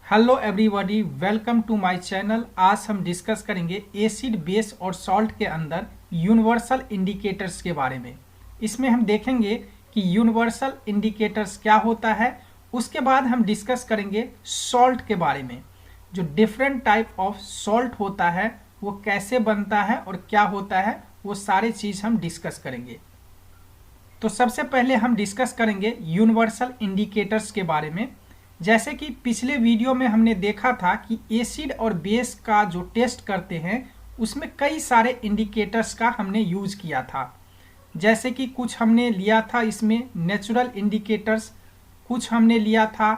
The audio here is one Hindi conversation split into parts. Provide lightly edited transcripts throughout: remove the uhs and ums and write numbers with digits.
Hello everybody, welcome to my channel. आज हम डिस्कस करेंगे एसिड, बेस और सॉल्ट के अंदर यूनिवर्सल इंडिकेटर्स के बारे में। इसमें हम देखेंगे कि यूनिवर्सल इंडिकेटर्स क्या होता है। उसके बाद हम डिस्कस करेंगे सॉल्ट के बारे में। जो डिफरेंट टाइप ऑफ सॉल्ट होता है वो कैसे बनता है और क्या होता है, वो सारे चीज़ हम डिस्कस करेंगे। तो सबसे पहले हम डिस्कस करेंगे यूनिवर्सल इंडिकेटर्स के बारे में। जैसे कि पिछले वीडियो में हमने देखा था कि एसिड और बेस का जो टेस्ट करते हैं उसमें कई सारे इंडिकेटर्स का हमने यूज किया था। जैसे कि कुछ हमने लिया था इसमें नेचुरल इंडिकेटर्स, कुछ हमने लिया था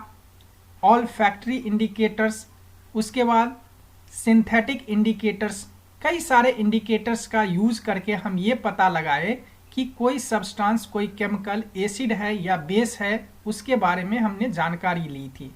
ऑल फैक्ट्री इंडिकेटर्स, उसके बाद सिंथेटिक इंडिकेटर्स। कई सारे इंडिकेटर्स का यूज करके हम ये पता लगाए कि कोई सब्सटेंस, कोई केमिकल एसिड है या बेस है, उसके बारे में हमने जानकारी ली थी।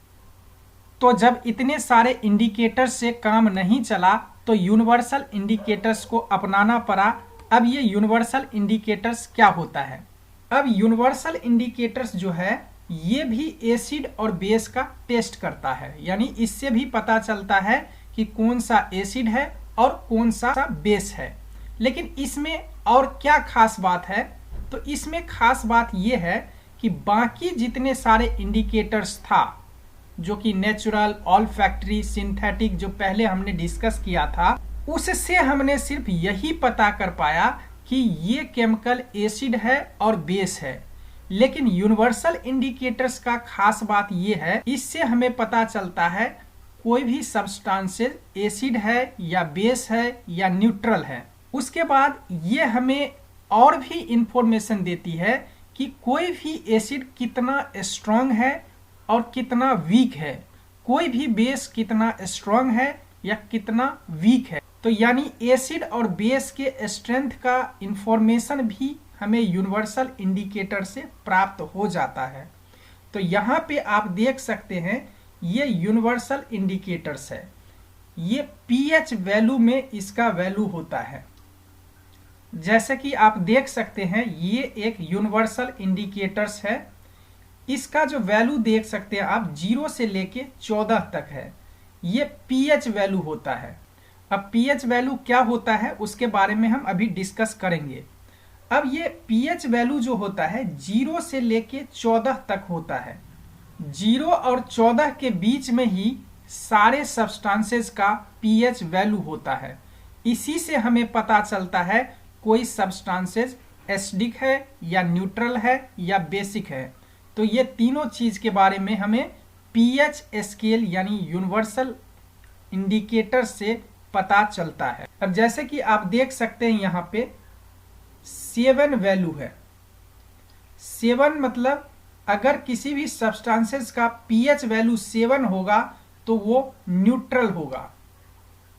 तो जब इतने सारे इंडिकेटर्स से काम नहीं चला तो यूनिवर्सल इंडिकेटर्स को अपनाना पड़ा। अब ये यूनिवर्सल इंडिकेटर्स क्या होता है? अब यूनिवर्सल इंडिकेटर्स जो है ये भी एसिड और बेस का टेस्ट करता है, यानी इससे भी पता चलता है कि कौन सा एसिड है और कौन सा बेस है। लेकिन इसमें और क्या खास बात है? तो इसमें खास बात यह है कि बाकी जितने सारे इंडिकेटर्स था, जो कि नेचुरल, ऑल फैक्ट्री, सिंथेटिक, जो पहले हमने डिस्कस किया था, उससे हमने सिर्फ यही पता कर पाया कि ये केमिकल एसिड है और बेस है। लेकिन यूनिवर्सल इंडिकेटर्स का खास बात यह है, इससे हमें पता चलता है कोई भी सब्सटेंसेस एसिड है या बेस है या न्यूट्रल है। उसके बाद ये हमें और भी इंफॉर्मेशन देती है कि कोई भी एसिड कितना स्ट्रांग है और कितना वीक है, कोई भी बेस कितना स्ट्रांग है या कितना वीक है। तो यानी एसिड और बेस के स्ट्रेंथ का इंफॉर्मेशन भी हमें यूनिवर्सल इंडिकेटर से प्राप्त हो जाता है। तो यहाँ पे आप देख सकते हैं ये यूनिवर्सल इंडिकेटर्स है। ये पीएच वैल्यू में इसका वैल्यू होता है। जैसे कि आप देख सकते हैं ये एक यूनिवर्सल इंडिकेटर्स है। इसका जो वैल्यू देख सकते हैं आप 0 से लेके 14 तक है। ये पीएच वैल्यू होता है। अब पीएच वैल्यू क्या होता है उसके बारे में हम अभी डिस्कस करेंगे। अब ये पीएच वैल्यू जो होता है 0 से लेके 14 तक होता है। 0 और 14 के बीच में ही सारे सब्सटेंसेस का पीएच वैल्यू होता है। इसी से हमें पता चलता है कोई सब्सटेंसेस एसिडिक है या न्यूट्रल है या बेसिक है। तो ये तीनों चीज के बारे में हमें पीएच स्केल यानी यूनिवर्सल इंडिकेटर से पता चलता है। अब जैसे कि आप देख सकते हैं यहाँ पे 7 वैल्यू है। 7 मतलब अगर किसी भी सब्सटेंसेस का पीएच वैल्यू 7 होगा तो वो न्यूट्रल होगा,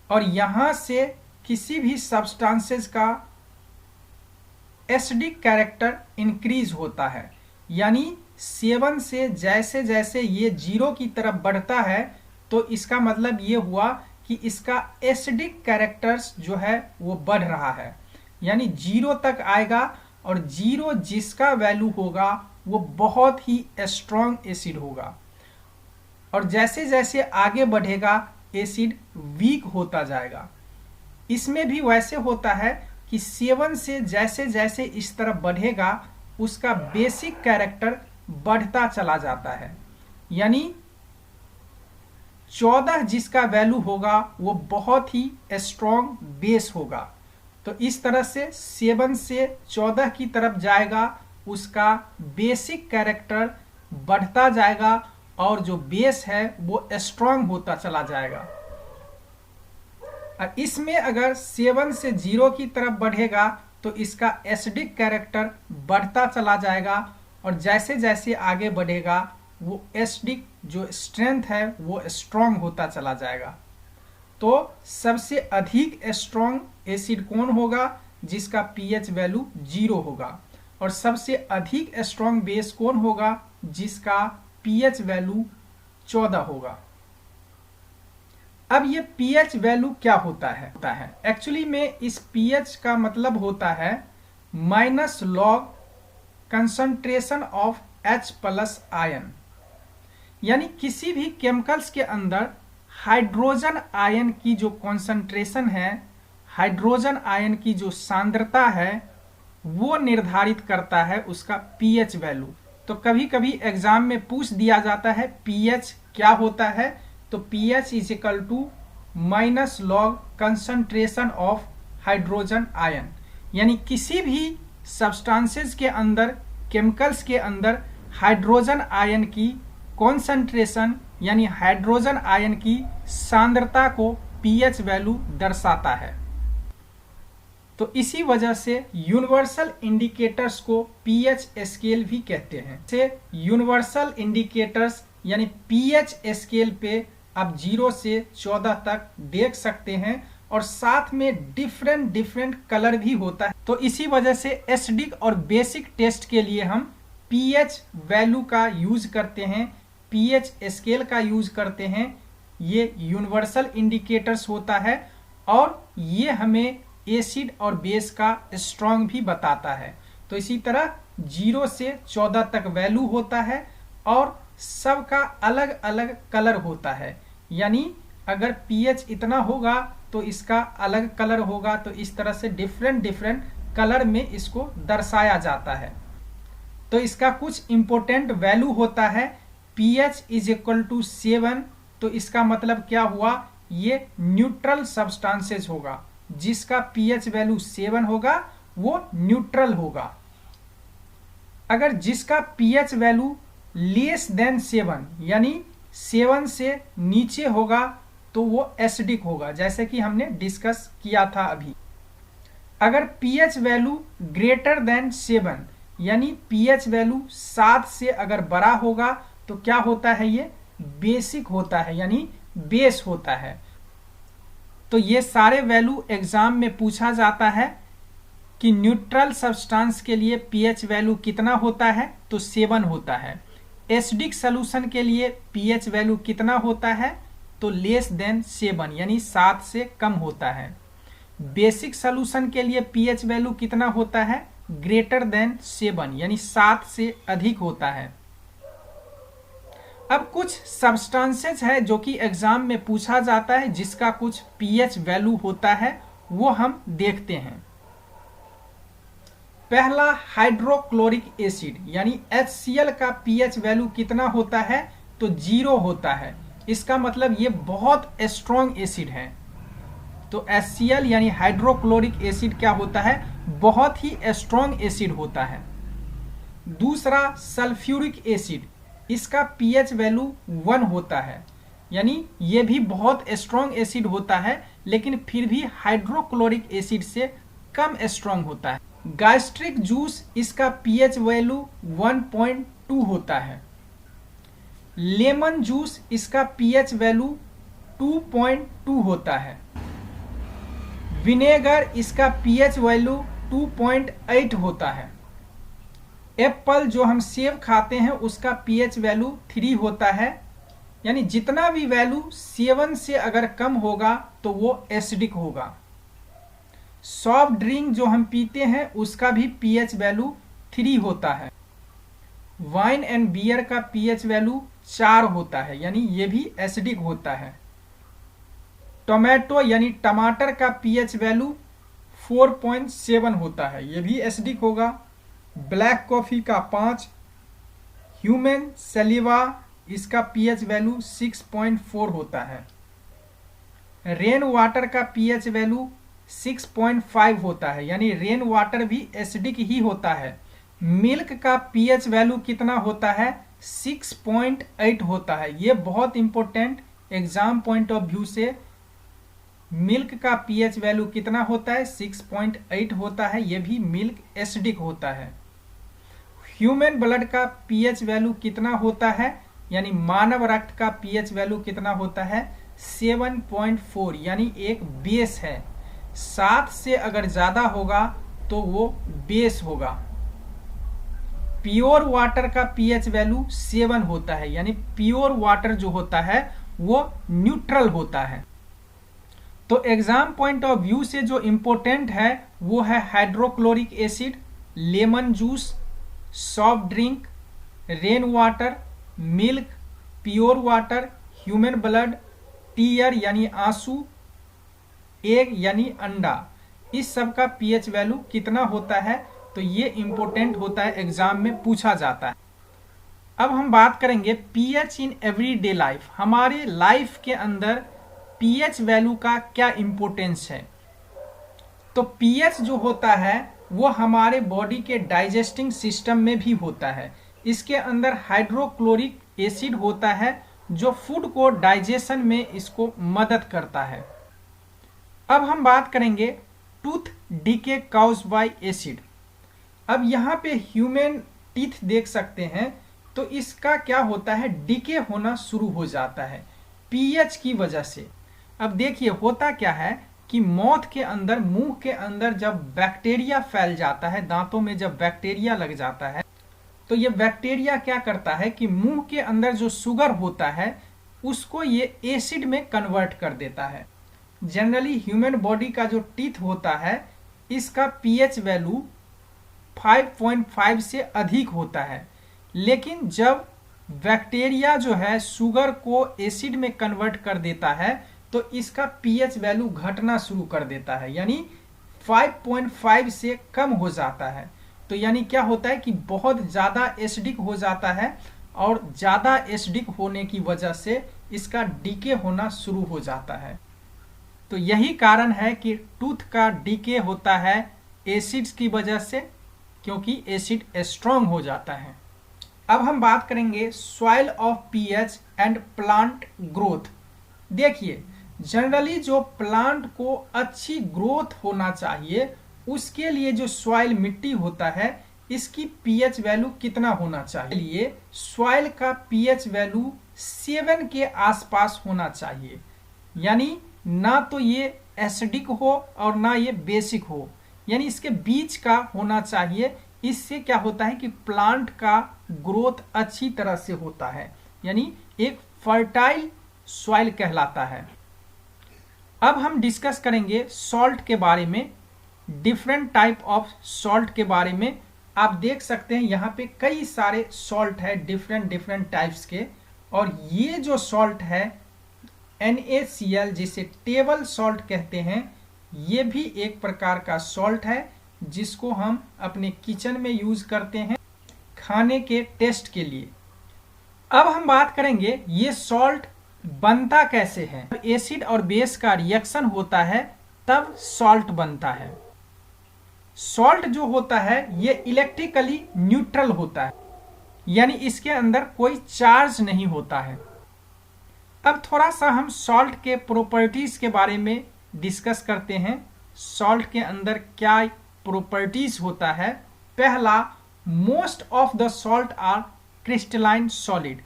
और यहां से किसी भी सब्सटेंसेस का एसिडिक कैरेक्टर इंक्रीज होता है। यानी 7 से जैसे जैसे ये 0 की तरफ बढ़ता है तो इसका मतलब ये हुआ कि इसका एसिडिक कैरेक्टर्स जो है वो बढ़ रहा है। यानी 0 तक आएगा और 0 जिसका वैल्यू होगा वो बहुत ही स्ट्रॉन्ग एसिड होगा, और जैसे जैसे आगे बढ़ेगा एसिड वीक होता जाएगा। इसमें भी वैसे होता है कि 7 से जैसे जैसे इस तरफ बढ़ेगा उसका बेसिक कैरेक्टर बढ़ता चला जाता है। यानी 14 जिसका वैल्यू होगा वो बहुत ही स्ट्रॉन्ग बेस होगा। तो इस तरह से 7 से 14 की तरफ जाएगा, उसका बेसिक कैरेक्टर बढ़ता जाएगा और जो बेस है वो स्ट्रॉन्ग होता चला जाएगा। इसमें अगर 7 से 0 की तरफ बढ़ेगा तो इसका एसिडिक कैरेक्टर बढ़ता चला जाएगा, और जैसे जैसे आगे बढ़ेगा वो एसिडिक जो स्ट्रेंथ है वो स्ट्रॉन्ग होता चला जाएगा। तो सबसे अधिक स्ट्रॉन्ग एसिड कौन होगा? जिसका पीएच वैल्यू 0 होगा। और सबसे अधिक स्ट्रॉन्ग बेस कौन होगा? जिसका पीएच वैल्यू 14 होगा। अब ये पीएच वैल्यू क्या होता है? एक्चुअली में इस पीएच का मतलब होता है minus log concentration of H+ ion. यानी किसी भी केमिकल्स के अंदर हाइड्रोजन आयन की जो कॉन्सेंट्रेशन है, हाइड्रोजन आयन की जो सांद्रता है, वो निर्धारित करता है उसका पीएच वैल्यू। तो कभी कभी एग्जाम में पूछ दिया जाता है पीएच क्या होता है, तो pH is equal to minus log concentration of hydrogen ion. यानी किसी भी सब्सटेंसेस के अंदर, केमिकल्स के अंदर हाइड्रोजन आयन की कॉन्सेंट्रेशन यानी हाइड्रोजन आयन की सांद्रता को पीएच वैल्यू दर्शाता है। तो इसी वजह से यूनिवर्सल इंडिकेटर्स को पीएच स्केल भी कहते हैं। से यूनिवर्सल इंडिकेटर्स यानी पीएच स्केल पे आप 0 से 14 तक देख सकते हैं और साथ में डिफरेंट कलर भी होता है। तो इसी वजह से एसिडिक और बेसिक टेस्ट के लिए हम पीएच वैल्यू का यूज करते हैं, पीएच स्केल का यूज करते हैं। ये यूनिवर्सल इंडिकेटर्स होता है और ये हमें एसिड और बेस का स्ट्रॉन्ग भी बताता है। तो इसी तरह 0 से 14 तक वैल्यू होता है और सबका अलग अलग कलर होता है। यानी अगर पीएच इतना होगा तो इसका अलग कलर होगा। तो इस तरह से डिफरेंट कलर में इसको दर्शाया जाता है। तो इसका कुछ इंपॉर्टेंट वैल्यू होता है। पीएच इज इक्वल टू 7, तो इसका मतलब क्या हुआ, ये न्यूट्रल सब्सटेंसेस होगा। जिसका पीएच वैल्यू 7 होगा वो न्यूट्रल होगा। अगर जिसका पीएच वैल्यू लेस देन 7 यानी 7 से नीचे होगा तो वो एसिडिक होगा, जैसे कि हमने डिस्कस किया था अभी। अगर पीएच वैल्यू ग्रेटर देन 7 यानी पीएच वैल्यू 7 से अगर बड़ा होगा तो क्या होता है, ये बेसिक होता है यानी बेस होता है। तो ये सारे वैल्यू एग्जाम में पूछा जाता है कि न्यूट्रल सब्सटेंस के लिए पीएच वैल्यू कितना होता है, तो 7 होता है। एसिडिक सॉल्यूशन के लिए पीएच वैल्यू कितना होता है, तो लेस देन 7 यानी 7 से कम होता है। बेसिक सॉल्यूशन के लिए पीएच वैल्यू कितना होता है, ग्रेटर देन 7 यानी 7 से अधिक होता है। अब कुछ सब्सटेंसेस है जो कि एग्जाम में पूछा जाता है जिसका कुछ पीएच वैल्यू होता है, वो हम देखते हैं। पहला हाइड्रोक्लोरिक एसिड यानी HCl का पीएच वैल्यू कितना होता है, तो 0 होता है। इसका मतलब ये बहुत स्ट्रॉन्ग एसिड है। तो HCl यानी हाइड्रोक्लोरिक एसिड क्या होता है, बहुत ही स्ट्रॉन्ग एसिड होता है। दूसरा सल्फ्यूरिक एसिड, इसका पीएच वैल्यू 1 होता है, यानी ये भी बहुत स्ट्रॉन्ग एसिड होता है लेकिन फिर भी हाइड्रोक्लोरिक एसिड से कम स्ट्रॉन्ग होता है। गैस्ट्रिक जूस, इसका पीएच वैल्यू 1.2 होता है। लेमन जूस, इसका पीएच वैल्यू 2.2 होता है। विनेगर, इसका पीएच वैल्यू 2.8 होता है। एप्पल जो हम सेब खाते हैं उसका पीएच वैल्यू 3 होता है। यानी जितना भी वैल्यू 7 से अगर कम होगा तो वो एसिडिक होगा। सॉफ्ट ड्रिंक जो हम पीते हैं उसका भी पीएच वैल्यू 3 होता है। वाइन एंड बियर का पीएच वैल्यू 4 होता है, यानी ये भी एसिडिक होता है। टोमेटो यानी टमाटर का पीएच वैल्यू 4.7 होता है, ये भी एसिडिक होगा। ब्लैक कॉफी का 5। ह्यूमन सलीवा, इसका पीएच वैल्यू 6.4 होता है। रेन वाटर का पीएच वैल्यू 6.5 होता है, यानी रेन वाटर भी एसिडिक ही होता है। मिल्क का पीएच वैल्यू कितना होता है, 6.8 होता है। ये बहुत important exam point of view से, मिल्क का पीएच वैल्यू कितना होता है, 6.8 होता है। ये भी मिल्क एसिडिक होता है। ह्यूमन ब्लड का पीएच वैल्यू कितना होता है, यानी मानव रक्त का पीएच वैल्यू कितना होता है, 7.4, यानी एक बेस है। 7 से अगर ज्यादा होगा तो वो बेस होगा। प्योर वाटर का पीएच वैल्यू 7 होता है, यानी प्योर वाटर जो होता है वो न्यूट्रल होता है। तो एग्जाम पॉइंट ऑफ व्यू से जो इंपॉर्टेंट है वो है hydrochloric acid, lemon juice, soft drink, rain water, milk, pure water, human blood, tear यानी आंसू, एग यानी अंडा, इस सब का पीएच वैल्यू कितना होता है, तो ये इंपॉर्टेंट होता है, एग्जाम में पूछा जाता है। अब हम बात करेंगे पीएच इन एवरीडे लाइफ, हमारे लाइफ के अंदर पीएच वैल्यू का क्या इंपॉर्टेंस है। तो पीएच जो होता है वो हमारे बॉडी के डाइजेस्टिंग सिस्टम में भी होता है। इसके अंदर हाइड्रोक्लोरिक एसिड होता है जो फूड को डाइजेशन में इसको मदद करता है। अब हम बात करेंगे tooth decay caused by acid. अब यहाँ पे ह्यूमन टीथ देख सकते हैं, तो इसका क्या होता है, डीके होना शुरू हो जाता है पीएच की वजह से। अब देखिए होता क्या है कि मौथ के अंदर, मुंह के अंदर जब बैक्टीरिया फैल जाता है, दांतों में जब बैक्टीरिया लग जाता है, तो ये बैक्टीरिया क्या करता है कि मुंह के अंदर जो शुगर होता है उसको ये एसिड में कन्वर्ट कर देता है। जनरली ह्यूमन बॉडी का जो टीथ होता है इसका पीएच वैल्यू 5.5 से अधिक होता है, लेकिन जब बैक्टीरिया जो है शुगर को एसिड में कन्वर्ट कर देता है तो इसका पीएच वैल्यू घटना शुरू कर देता है, यानी 5.5 से कम हो जाता है। तो यानी क्या होता है कि बहुत ज़्यादा एसिडिक हो जाता है, और ज़्यादा एसिडिक होने की वजह से इसका डीके होना शुरू हो जाता है। तो यही कारण है कि टूथ का डीके होता है एसिड्स की वजह से, क्योंकि एसिड स्ट्रॉन्ग हो जाता है। अब हम बात करेंगे soil of pH and plant growth. देखिए जनरली जो प्लांट को अच्छी ग्रोथ होना चाहिए उसके लिए जो सॉइल मिट्टी होता है इसकी पीएच वैल्यू कितना होना चाहिए। सॉइल का पीएच वैल्यू 7 के आसपास होना चाहिए, यानी ना तो ये एसिडिक हो और ना ये बेसिक हो, यानी इसके बीच का होना चाहिए। इससे क्या होता है कि प्लांट का ग्रोथ अच्छी तरह से होता है, यानी एक फर्टाइल सॉइल कहलाता है। अब हम डिस्कस करेंगे सॉल्ट के बारे में, डिफरेंट टाइप ऑफ सॉल्ट के बारे में। आप देख सकते हैं यहाँ पे कई सारे सॉल्ट है डिफरेंट टाइप्स के, और ये जो सॉल्ट है NaCl जिसे टेबल सॉल्ट कहते हैं, ये भी एक प्रकार का सॉल्ट है जिसको हम अपने किचन में यूज करते हैं खाने के टेस्ट के लिए। अब हम बात करेंगे ये सॉल्ट बनता कैसे है। एसिड और बेस का रिएक्शन होता है तब सॉल्ट बनता है। सॉल्ट जो होता है ये इलेक्ट्रिकली न्यूट्रल होता है, यानी इसके अंदर कोई चार्ज नहीं होता है। अब थोड़ा सा हम सॉल्ट के प्रॉपर्टीज के बारे में डिस्कस करते हैं। सॉल्ट के अंदर क्या प्रॉपर्टीज होता है। पहला, most of the salt are crystalline solid,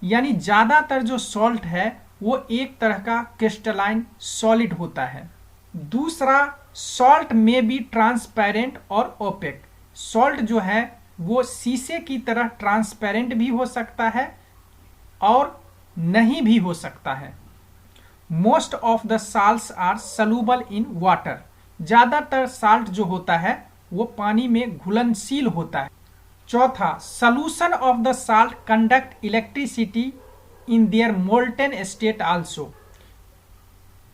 यानी ज्यादातर जो सॉल्ट है वो एक तरह का क्रिस्टलाइन सॉलिड होता है। दूसरा, सॉल्ट में बी ट्रांसपेरेंट और ओपेक। सॉल्ट जो है वो शीशे की तरह ट्रांसपेरेंट भी हो सकता है और नहीं भी हो सकता है। Most of the salts are soluble in water. ज्यादातर साल्ट जो होता है वो पानी में घुलनशील होता है। चौथा, solution of the salt conduct electricity in their molten state also.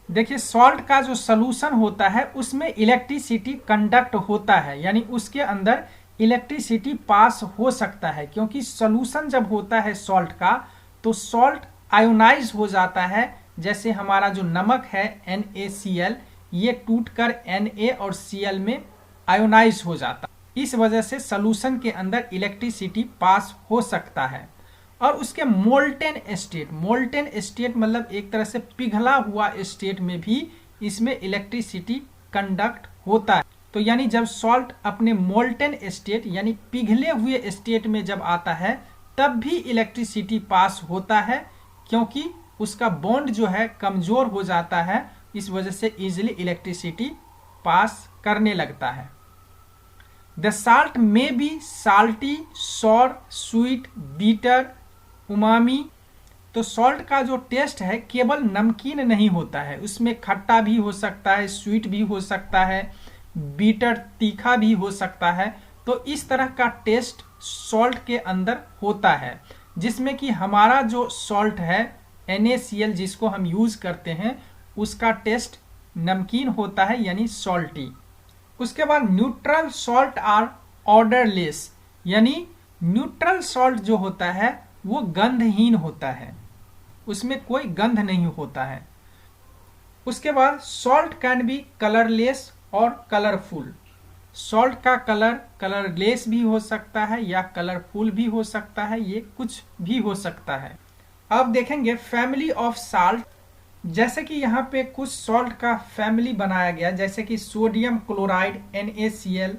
देखिए सॉल्ट का जो सॉल्यूशन होता है उसमें इलेक्ट्रिसिटी कंडक्ट होता है, यानी उसके अंदर इलेक्ट्रिसिटी पास हो सकता है, क्योंकि सॉल्यूशन जब होता है सॉल्ट का तो सॉल्ट आयोनाइज हो जाता है। जैसे हमारा जो नमक है NaCl, ये टूटकर Na और Cl में आयोनाइज हो जाता है। इस वजह से सॉल्यूशन के अंदर इलेक्ट्रिसिटी पास हो सकता है। और उसके मोल्टेन स्टेट मतलब एक तरह से पिघला हुआ स्टेट में भी इसमें इलेक्ट्रिसिटी कंडक्ट होता है। तो यानी जब सॉल्ट अपने मोल्टेन स्टेट यानी पिघले हुए स्टेट में जब आता है तब भी इलेक्ट्रिसिटी पास होता है, क्योंकि उसका बॉन्ड जो है कमजोर हो जाता है, इस वजह से इजीली इलेक्ट्रिसिटी पास करने लगता है। The salt may be salty, sour, sweet, bitter, umami. तो सॉल्ट का जो टेस्ट है केवल नमकीन नहीं होता है, उसमें खट्टा भी हो सकता है, स्वीट भी हो सकता है, बीटर तीखा भी हो सकता है। तो इस तरह का टेस्ट सॉल्ट के अंदर होता है। जिसमें कि हमारा जो सॉल्ट है NaCl जिसको हम यूज करते हैं उसका टेस्ट नमकीन होता है यानी सॉल्टी। उसके बाद न्यूट्रल सॉल्ट आर ऑर्डरलेस, यानी न्यूट्रल सॉल्ट जो होता है वो गंधहीन होता है, उसमें कोई गंध नहीं होता है। उसके बाद सॉल्ट कैन बी कलरलेस और कलरफुल। सॉल्ट का कलर कलरलेस भी हो सकता है या कलरफुल भी हो सकता है, ये कुछ भी हो सकता है। अब देखेंगे फैमिली ऑफ साल्ट, जैसे कि यहाँ पे कुछ सॉल्ट का फैमिली बनाया गया, जैसे कि sodium chloride NaCl,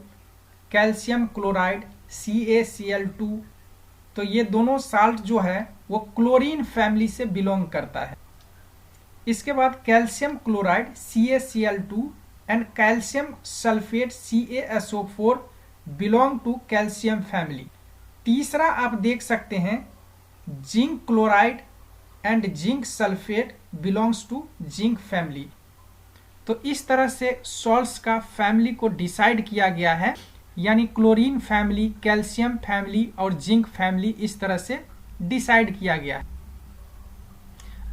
calcium chloride CaCl2। तो ये दोनों साल्ट जो है वो क्लोरीन फैमिली से बिलोंग करता है। इसके बाद calcium chloride CaCl2 and calcium sulphate CaSO4 belong to calcium family. तीसरा आप देख सकते हैं zinc chloride and zinc sulphate belongs to zinc family. तो इस तरह से सॉल्ट्स का फैमिली को डिसाइड किया गया है, यानी क्लोरीन फैमिली, कैल्शियम फैमिली और जिंक फैमिली इस तरह से डिसाइड किया गया है।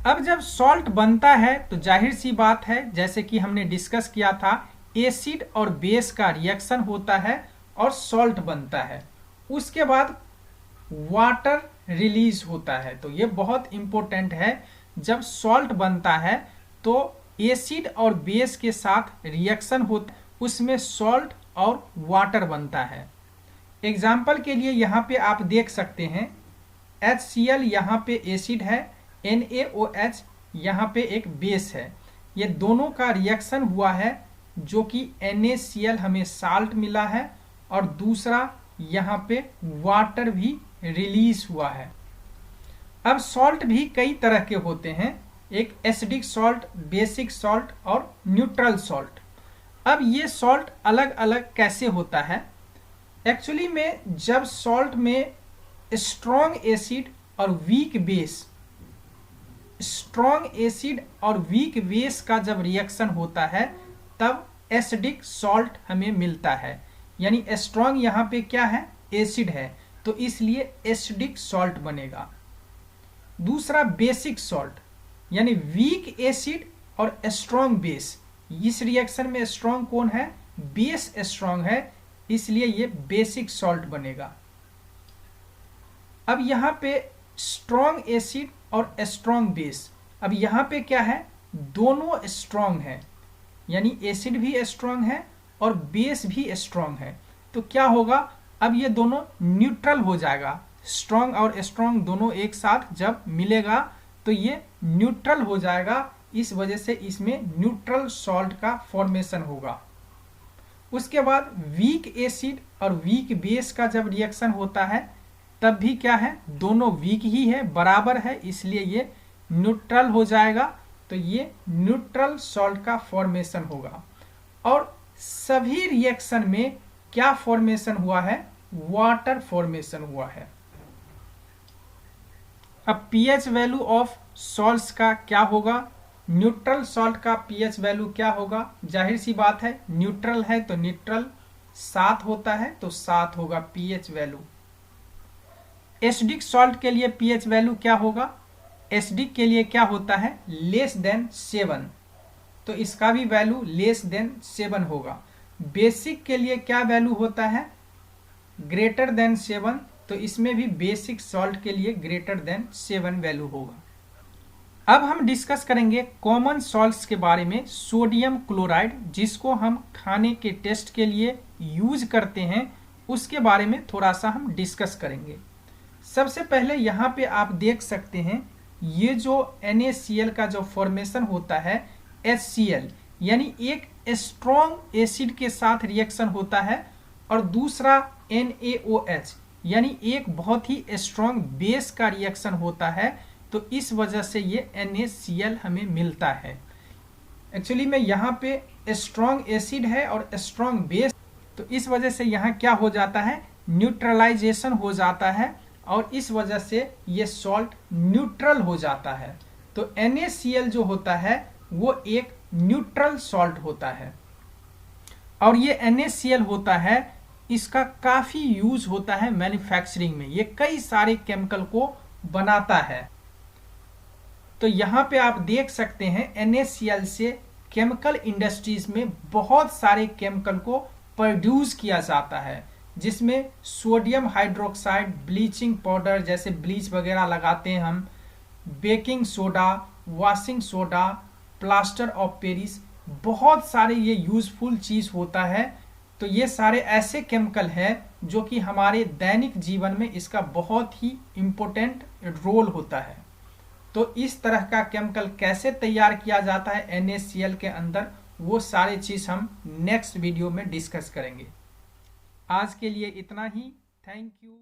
अब जब सॉल्ट बनता है तो जाहिर सी बात है, जैसे कि हमने डिस्कस किया था, एसिड और बेस का रिएक्शन होता है और सॉल्ट बनता है। उसके बाद वाटर रिलीज होता है। तो ये बहुत इंपॉर्टेंट है, जब सॉल्ट बनता है तो एसिड और बेस के साथ रिएक्शन होता है, उसमें सॉल्ट और वाटर बनता है। एग्जाम्पल के लिए यहाँ पे आप देख सकते हैं HCl यहाँ पे एसिड है, NaOH यहाँ पे एक बेस है। ये दोनों का रिएक्शन हुआ है, जो कि NaCl हमें साल्ट मिला है और दूसरा यहाँ पे वाटर भी रिलीज हुआ है। अब सॉल्ट भी कई तरह के होते हैं, एक एसिडिक सॉल्ट, बेसिक सॉल्ट और न्यूट्रल सॉल्ट। अब ये सॉल्ट अलग अलग कैसे होता है? एक्चुअली में जब सॉल्ट में स्ट्रॉन्ग एसिड और वीक बेस, स्ट्रॉन्ग एसिड और वीक बेस का जब रिएक्शन होता है तब एसिडिक सॉल्ट हमें मिलता है। यानी स्ट्रॉन्ग यहाँ पे क्या है? एसिड है, तो इसलिए एसिडिक सॉल्ट बनेगा। दूसरा बेसिक सॉल्ट, यानी वीक एसिड और स्ट्रॉन्ग बेस। इस रिएक्शन में स्ट्रॉन्ग कौन है? बेस स्ट्रॉन्ग है, इसलिए ये बेसिक सॉल्ट बनेगा। अब यहाँ पे स्ट्रॉन्ग एसिड और स्ट्रॉन्ग बेस, अब यहाँ पे क्या है? दोनों स्ट्रॉन्ग है, यानी एसिड भी स्ट्रॉन्ग है और बेस भी स्ट्रॉन्ग है। तो क्या होगा? अब ये दोनों न्यूट्रल हो जाएगा। स्ट्रॉन्ग और स्ट्रॉन्ग दोनों एक साथ जब मिलेगा तो ये न्यूट्रल हो जाएगा, इस वजह से इसमें न्यूट्रल सॉल्ट का फॉर्मेशन होगा। उसके बाद वीक एसिड और वीक बेस का जब रिएक्शन होता है तब भी क्या है? दोनों वीक ही है, बराबर है, इसलिए ये न्यूट्रल हो जाएगा। तो ये न्यूट्रल सॉल्ट का फॉर्मेशन होगा। और सभी रिएक्शन में क्या फॉर्मेशन हुआ है? वाटर फॉर्मेशन हुआ है। अब पीएच वैल्यू ऑफ सॉल्ट्स का क्या होगा? न्यूट्रल सॉल्ट का पीएच वैल्यू क्या होगा? जाहिर सी बात है, न्यूट्रल है तो न्यूट्रल 7 होता है, तो 7 होगा पीएच वैल्यू। एसिडिक सॉल्ट के लिए पीएच वैल्यू क्या होगा? एसिडिक के लिए क्या होता है? लेस देन 7, तो इसका भी वैल्यू लेस देन 7 होगा। बेसिक के लिए क्या वैल्यू होता है? ग्रेटर देन 7, तो इसमें भी बेसिक सॉल्ट के लिए ग्रेटर देन 7 वैल्यू होगा। अब हम डिस्कस करेंगे कॉमन सॉल्ट्स के बारे में। सोडियम क्लोराइड, जिसको हम खाने के टेस्ट के लिए यूज करते हैं, उसके बारे में थोड़ा सा हम डिस्कस करेंगे। सबसे पहले यहाँ पे आप देख सकते हैं ये जो NaCl का जो फॉर्मेशन होता है HCl, यानी एक स्ट्रॉन्ग एसिड के साथ रिएक्शन होता है और दूसरा NaOH, यानी एक बहुत ही स्ट्रॉन्ग बेस का रिएक्शन होता है। तो इस वजह से ये NaCl हमें मिलता है। एक्चुअली में यहाँ पे स्ट्रॉन्ग एसिड है और स्ट्रॉन्ग बेस, तो इस वजह से यहाँ क्या हो जाता है? न्यूट्रलाइजेशन हो जाता है और इस वजह से ये सॉल्ट न्यूट्रल हो जाता है। तो NaCl जो होता है वो एक न्यूट्रल सॉल्ट होता है। और ये NaCl होता है, इसका काफ़ी यूज होता है मैन्युफैक्चरिंग में। ये कई सारे केमिकल को बनाता है। तो यहाँ पे आप देख सकते हैं NaCl से केमिकल इंडस्ट्रीज में बहुत सारे केमिकल को प्रोड्यूस किया जाता है, जिसमें सोडियम हाइड्रोक्साइड, ब्लीचिंग पाउडर जैसे ब्लीच वगैरह लगाते हैं हम, baking soda, washing soda, plaster of Paris, बहुत सारे ये यूजफुल चीज होता है। तो ये सारे ऐसे केमिकल हैं जो कि हमारे दैनिक जीवन में इसका बहुत ही इम्पोर्टेंट रोल होता है। तो इस तरह का केमिकल कैसे तैयार किया जाता है NaCl के अंदर, वो सारी चीज हम नेक्स्ट वीडियो में डिस्कस करेंगे। आज के लिए इतना ही। Thank you.